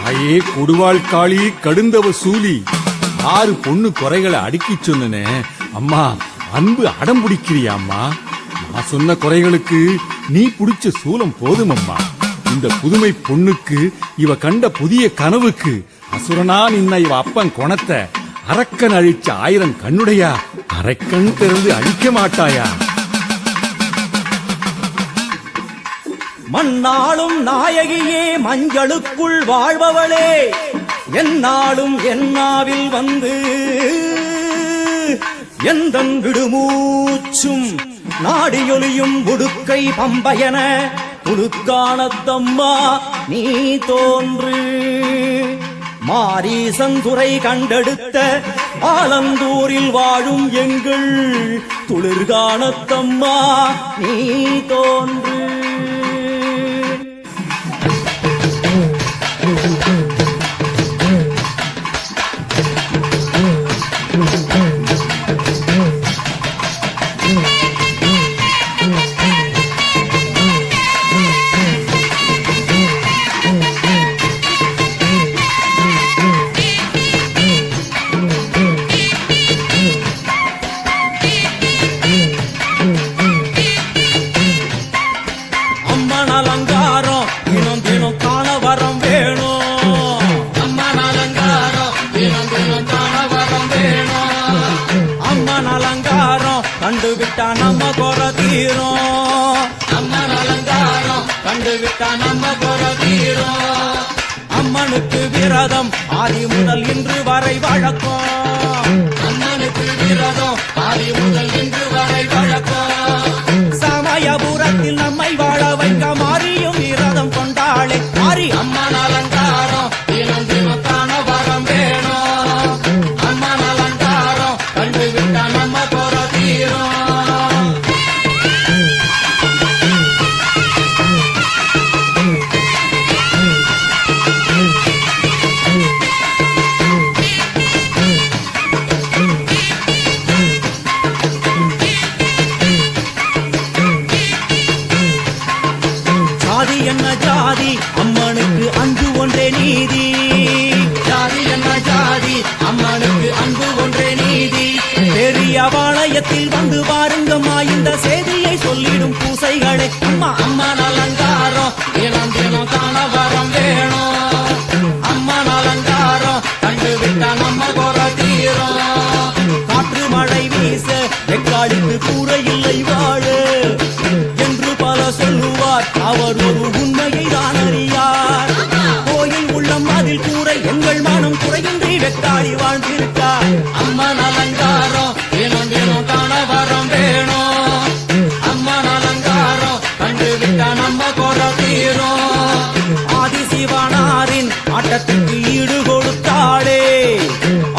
தாயே கொடுவாள் காளி கடுந்தவ சூலி, 6 பொண்ணு குறைகளை அடுக்கி சொன்னனே அம்மா, அன்பு அடம் பிடிக்கிறியா அம்மா? நான் சொன்ன குறைகளுக்கு நீ பிடிச்ச சூலம் போதும் அம்மா. இந்த புதுமை பொண்ணுக்கு இவ கண்ட புதிய கனவுக்கு அசுரனா நின்ன இவ அப்பன் குணத்தை அரக்கன் அழிச்ச 1000 கண்ணுடையா, அரைக்கண் திறந்து அழிக்க மாட்டாயா? மண்ணாளும் நாயகியே, மஞ்சளுக்குள் வாழ்பவளே, என்னாலும் என்னாவில் வந்து எந்தன் விடுமூச்சும் நாடியொலியும் உடுக்கை பம்பையன துடுக்கானத்தம்மா நீ தோன்று. மாரீசந்துரை கண்டெடுத்த ஆலந்தூரில் வாழும் எங்கள் துளிர்கானத்தம்மா நீ தோன்று. கண்டுவிட்டா நம்ம குற தீரும், அம்மன் அலங்காரம் கண்டுவிட்டா நம்ம குற தீரும். அம்மனுக்கு விரதம் ஆதி முதல் இன்று வரை வழக்கம், அம்மனுக்கு விரதம் ஆதி முதல் இன்று வரை வழக்கம். சமயபுரத்தில் நம்மை வாழ வைக்க மாறியும் விரதம் கொண்டாளே மாறி அம்மன் அலங்காரம் தினம் தினம் காண வரம் வேணும். அம்மன் அலங்காரம் கண்டுவிட்டா நம்ம குற தீரும். ஜாதி என்ன ஜாதி, அம்மனுக்கு அன்பு ஒன்றே நீதி. ஜாதி என்ன ஜாதி, அம்மனுக்கு அன்பு ஒன்றே நீதி. பெரிய பாளையத்தில் வந்து பாருங்கம்மா, இந்த செய்தியை சொல்லிடும் பூசைகளே. அம்மா அம்மன் அலங்காரம் தினம் தினம் காண வரம் வேணும். அம்மன் அலங்காரம் கண்டுவிட்டா நம்ம குற தீரும். காற்று மழை வீச வெக்காளிக்கு கூரை இல்லை வாழ என்று பல சொல்லுவார், அவர் ஒரு உண்மையை தான் அறியார். கோயில் உள்ளம் அதில் கூரை எங்கள் மனம் குறையின்றி வெக்காளி வாழ்ந்திருக்கார். அம்மன் அலங்காரம் தினம் தினம் காண வரம் வேணும். அம்மன் அலங்காரம் கண்டுவிட்டா நம்ம குற தீரும். ஆதி சிவனாரின் ஆட்டத்துக்கு ஈடு கொடுத்தாளே,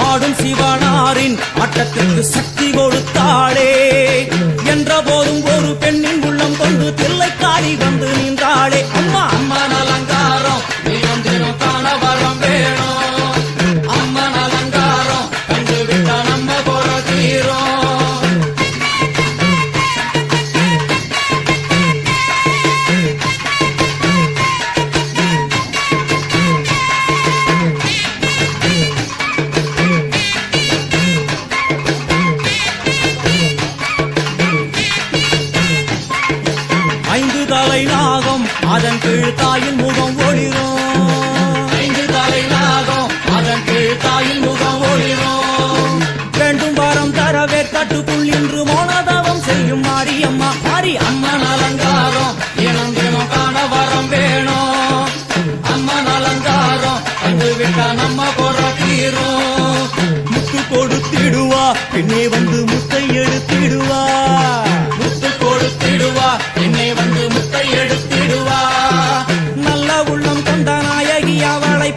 ஆடும் சிவனாரின் ஆட்டத்துக்கு சக்தி கொடுத்தாளே. என்ற போதும் ஒரு பெண்ணின் உள்ளம் கொண்டு தில்லைக்காரி வந்து நின்றாளே. அம்மா அம்மன் அலங்காரம் தினம் தினம் காண வரம் வேணும். அம்மன் அலங்காரம் கண்டுவிட்டா நம்ம குற தீரும். ஐந்து தலை நாகம் அதன் கீழ் தாயின் முகம் ஒளிரும். ஐந்து தலை நாகம் அதன் கீழ் தாயின் முகம் ஒளிரும். வேண்டும் வரம் தரவே கட்டுக்குள் இன்று மோனதவம் செய்யும் மாரியம்மா மாரி அம்மன் அலங்காரம் தினம் தினம் காண வரம் வேணும். அம்மன் அலங்காரம் கண்டுவிட்டா நம்ம குற தீரும். முத்து கொடுத்திடுவா பின்னே வந்து முத்தை எடுத்திடுவா. முத்து கொடுத்திடுவா பின்னே வந்து முத்தை எடுத்திடுவா. நல்ல உள்ளம் கொண்ட நாயகி அவளை